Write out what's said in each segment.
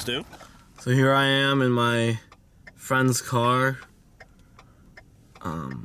do. So here I am in my friend's car.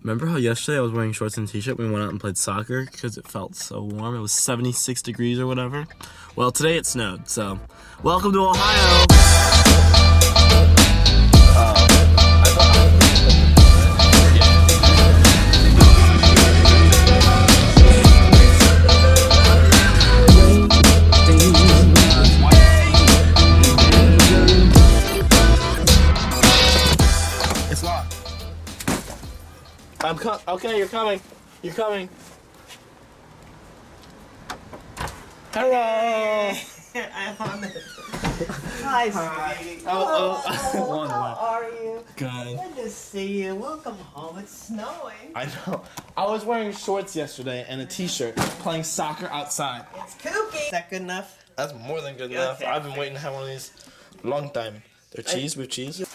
Remember how yesterday I was wearing shorts and a t-shirt when we went out and played soccer because it felt so warm? It was 76 degrees or whatever. Well, today it snowed, so welcome to Ohio! Okay, you're coming. You're coming. Hello. I'm on it. Hi, sweetie. How are you? Good. Good to see you. Welcome home. It's snowing. I know. I was wearing shorts yesterday and a t-shirt playing soccer outside. It's kooky. Is that good enough? That's more than good enough. Okay. I've been waiting to have one of these a long time. They're cheese with cheese. Do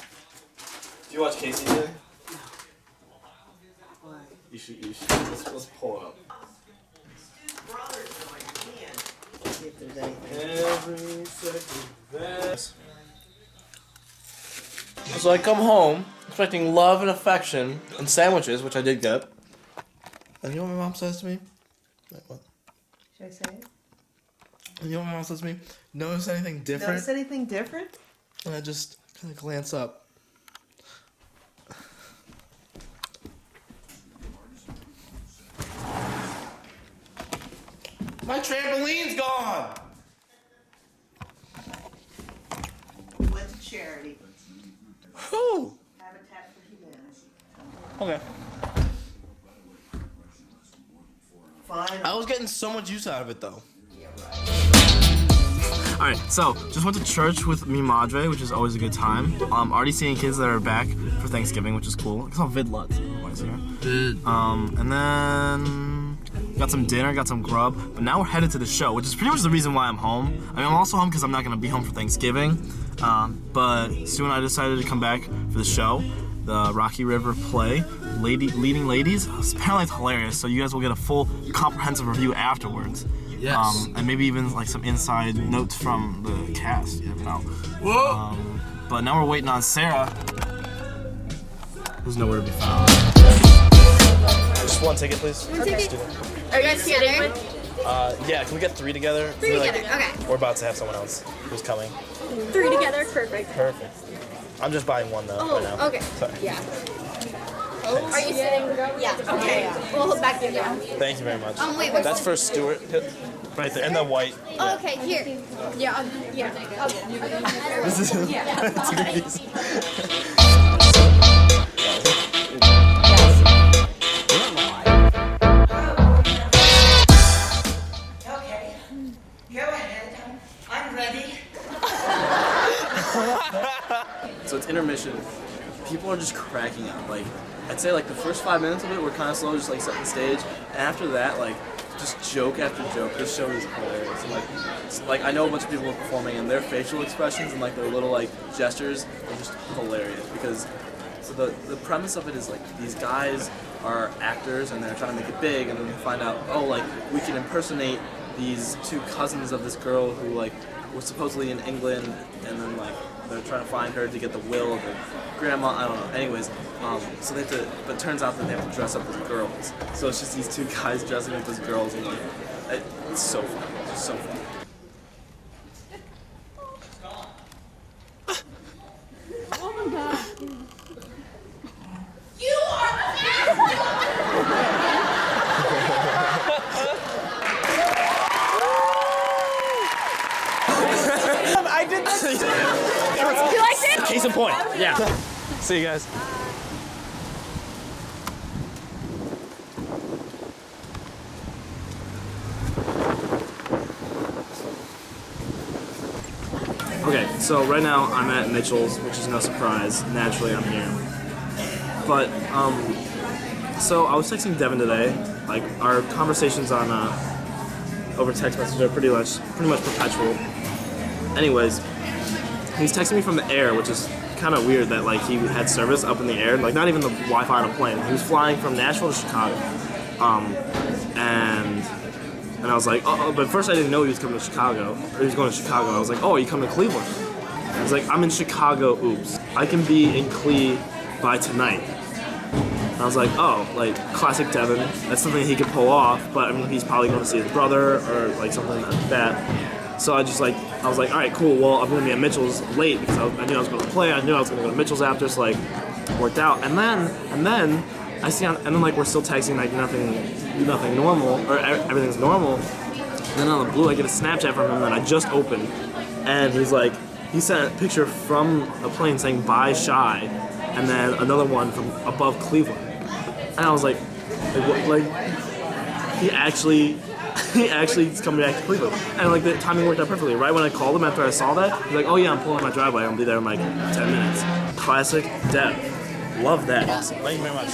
you watch Casey today? You should. Let's pull it up. See if there's anything. Every second. So I come home expecting love and affection and sandwiches, which I did get. And you know what my mom says to me? Like, what? Should I say it? And you know what my mom says to me? Notice anything different? Notice anything different? And I just kind of glance up. My trampoline's gone! Went to charity. Whew! Habitat for Humanity. Okay. Fine. I was getting so much use out of it though. Yeah, right. Alright, so just went to church with me Madre, which is always a good time. Already seeing kids that are back for Thanksgiving, which is cool. I saw Vidlut. And then got some dinner, got some grub, but now we're headed to the show, which is pretty much the reason why I'm home. I mean, I'm also home because I'm not gonna be home for Thanksgiving. But Stu and I decided to come back for the show, the Rocky River play, Leading Ladies. Apparently it's hilarious, so you guys will get a full comprehensive review afterwards. Yes. And maybe even like some inside notes from the cast. You never know. Whoa! But now we're waiting on Sarah, who's nowhere to be found. Just one ticket, please. One ticket? Are you guys together? Yeah, can we get 3 together? Three together, okay. We're about to have someone else who's coming. 3 together, perfect. Perfect. I'm just buying one though right now. Oh, okay. Sorry. Yeah. Are you sitting? Yeah. Okay. We'll hold back your down. Thank you very much. Wait, what's That's for Stuart. Right there, in the white. Oh, okay, here. Yeah, yeah. This is Yeah. it's gonna be easy. Okay. Go ahead. I'm ready. So it's intermission. People are just cracking up. Like, I'd say like the first 5 minutes of it were kind of slow, just like setting the stage. And after that, like, just joke after joke. This show is hilarious. And, like I know a bunch of people are performing, and their facial expressions and like their little like gestures are just hilarious. Because so the premise of it is like these guys are actors and they're trying to make it big, and then they find out, oh, like we can impersonate these 2 cousins of this girl who like was supposedly in England, and then like they're trying to find her to get the will of her grandma. I don't know. Anyways, so they have to, but it turns out that they have to dress up as girls. So it's just these 2 guys dressing up as girls, and like it's so fun. It's so fun. Oh my god. You are I did that. You liked it? Case in point. Yeah. See you guys. Okay, so right now I'm at Mitchell's, which is no surprise. Naturally, I'm here. But so I was texting Devon today. Like our conversations on over text message are pretty much perpetual. Anyways, he's texting me from the air, which is kind of weird that like he had service up in the air, like not even the Wi-Fi on a plane. He was flying from Nashville to Chicago, and I was like, oh, but first I didn't know he was coming to Chicago, or he was going to Chicago. I was like, oh, are you coming to Cleveland? He's like, I'm in Chicago, oops. I can be in Clee by tonight. And I was like, oh, like, classic Devon. That's something he could pull off, but I mean, he's probably going to see his brother or like something like that. So I was like, all right, cool, well, I'm going to be at Mitchell's late because I knew I was going to play. I knew I was going to go to Mitchell's after, so like, worked out. And then I see and then like we're still texting like nothing normal, or everything's normal. And then on the blue, I get a Snapchat from him that I just opened, and he's like, he sent a picture from a plane saying "Bye Shy," and then another one from above Cleveland. And I was like what, like he actually is coming back to Cleveland, and like the timing worked out perfectly. Right when I called him after I saw that, he's like, "Oh yeah, I'm pulling my driveway. I'll be there in like 10 minutes." Classic Dev. Love that. Awesome. Thank you very much.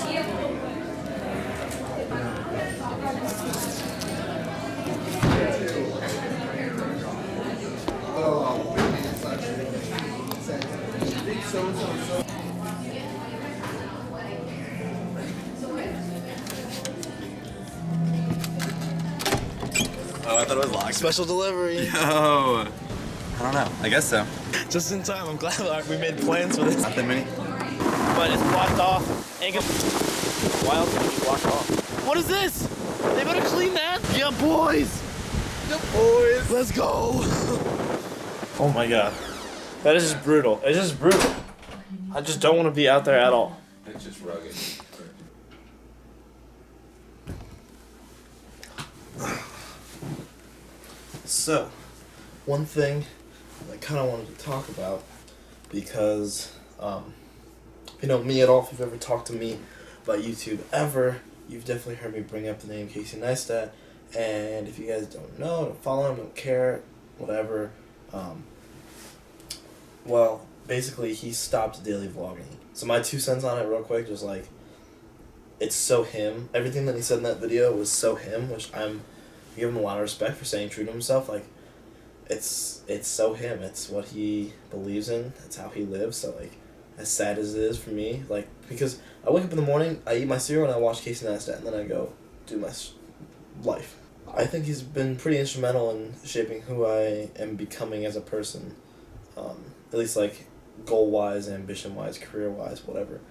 Oh, I thought it was locked. Special delivery. Yo. I don't know. I guess so. Just in time. I'm glad we made plans for this. Not that many. But it's blocked off. Ain't gonna. Why else would it be blocked off? What is this? They better clean that. Yeah, boys. Yeah, boys. Let's go. Oh my god. That is just brutal. It's just brutal. I just don't want to be out there at all. It's just rugged. So, one thing I kind of wanted to talk about, because if you know me at all, if you've ever talked to me about YouTube ever, you've definitely heard me bring up the name Casey Neistat. And if you guys don't know, don't follow him, don't care, whatever, well, basically he stopped daily vlogging. So my 2 cents on it real quick, just like, it's so him. Everything that he said in that video was so him, which I give him a lot of respect for staying true to himself. Like, it's so him. It's what he believes in. It's how he lives. So like, as sad as it is for me, like, because I wake up in the morning, I eat my cereal, and I watch Casey Neistat, and then I go do my life. I think he's been pretty instrumental in shaping who I am becoming as a person, at least like goal-wise, ambition-wise, career-wise, whatever.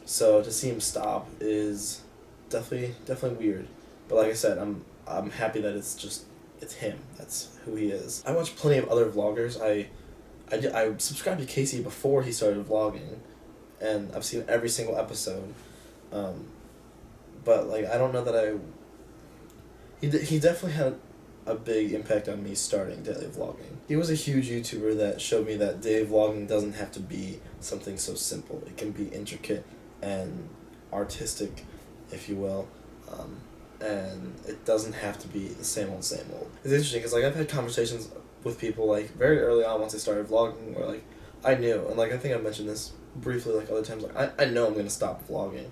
So to see him stop is definitely weird. But like I said, I'm happy that it's him. That's who he is. I watch plenty of other vloggers. I subscribed to Casey before he started vlogging, and I've seen every single episode. But like, I don't know that he definitely had a big impact on me starting daily vlogging. He was a huge YouTuber that showed me that daily vlogging doesn't have to be something so simple. It can be intricate and artistic, if you will. And it doesn't have to be the same old. It's interesting because like, I've had conversations with people like very early on once I started vlogging, where like I knew, and like I think I mentioned this briefly like other times, like I know I'm gonna stop vlogging.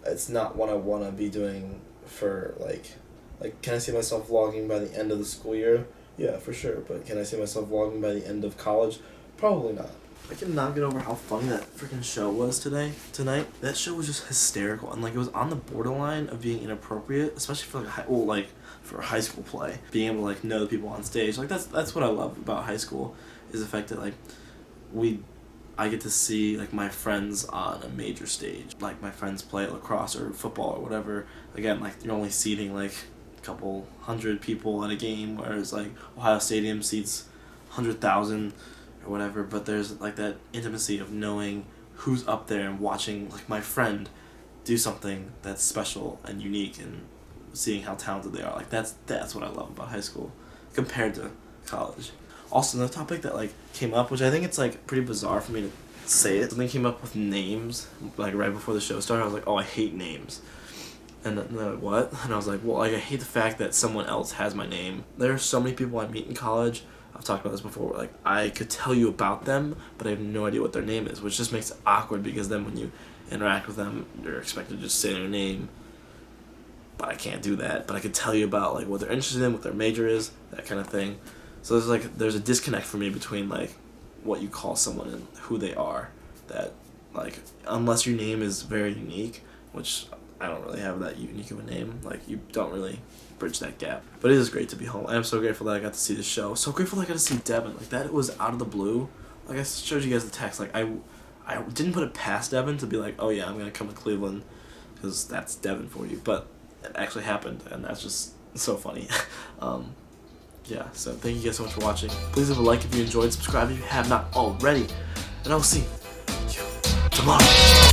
It's not what I want to be doing for like can I see myself vlogging by the end of the school year? Yeah, for sure. But can I see myself vlogging by the end of college? Probably not. I cannot get over how funny that freaking show was tonight. That show was just hysterical, and like, it was on the borderline of being inappropriate, especially for like for high school play. Being able to like know the people on stage, like that's what I love about high school, is the fact that like I get to see like my friends on a major stage. Like my friends play lacrosse or football or whatever. Again, like you're only seating like a couple hundred people at a game, whereas like Ohio Stadium seats 100,000 or whatever. But there's like that intimacy of knowing who's up there and watching like my friend do something that's special and unique, and seeing how talented they are. Like that's what I love about high school compared to college. Also, the topic that like came up, which I think it's like pretty bizarre for me to say it, something came up with names like right before the show started. I was like, oh, I hate names. And then like, what? And I was like, well, like, I hate the fact that someone else has my name. There are so many people I meet in college, I've talked about this before, where, like, I could tell you about them, but I have no idea what their name is, which just makes it awkward, because then when you interact with them, you're expected to just say their name, but I can't do that. But I could tell you about like what they're interested in, what their major is, that kind of thing. So there's a disconnect for me between like what you call someone and who they are, that like unless your name is very unique, which I don't really have that unique of a name. Like, you don't really bridge that gap. But it is great to be home. I am so grateful that I got to see the show. So grateful that I got to see Devon. Like, that was out of the blue. Like, I showed you guys the text. Like, I didn't put it past Devon to be like, oh yeah, I'm going to come to Cleveland because that's Devon for you. But it actually happened, and that's just so funny. Yeah, so thank you guys so much for watching. Please leave a like if you enjoyed, subscribe if you have not already, and I will see you tomorrow.